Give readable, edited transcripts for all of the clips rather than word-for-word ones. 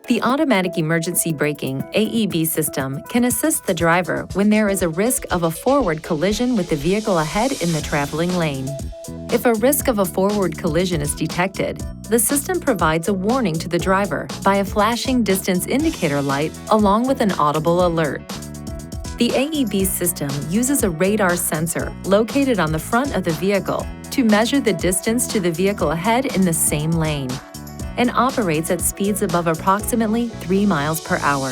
The automatic emergency braking (AEB) system can assist the driver when there is a risk of a forward collision with the vehicle ahead in the traveling lane. If a risk of a forward collision is detected, the system provides a warning to the driver by a flashing distance indicator light along with an audible alert. The AEB system uses a radar sensor located on the front of the vehicle to measure the distance to the vehicle ahead in the same lane, and operates at speeds above approximately 3 miles per hour.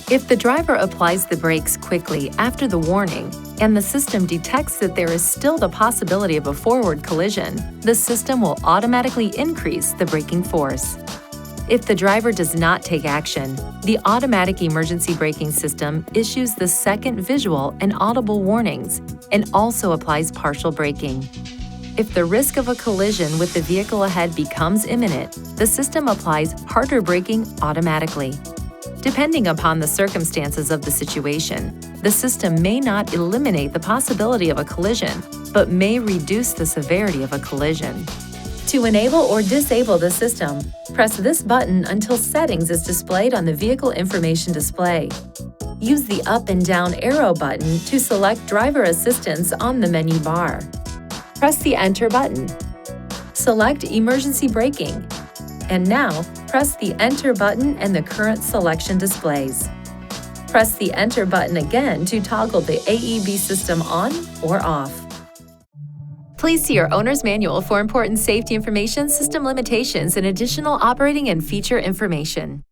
If the driver applies the brakes quickly after the warning, and the system detects that there is still the possibility of a forward collision, the system will automatically increase the braking force. If the driver does not take action, the automatic emergency braking system issues the second visual and audible warnings and also applies partial braking. If the risk of a collision with the vehicle ahead becomes imminent, the system applies harder braking automatically. Depending upon the circumstances of the situation, the system may not eliminate the possibility of a collision, but may reduce the severity of a collision. To enable or disable the system, press this button until settings is displayed on the vehicle information display. Use the up and down arrow button to select driver assistance on the menu bar. Press the Enter button. Select Emergency Braking. And now, press the Enter button and the current selection displays. Press the Enter button again to toggle the AEB system on or off. Please see your owner's manual for important safety information, system limitations, and additional operating and feature information.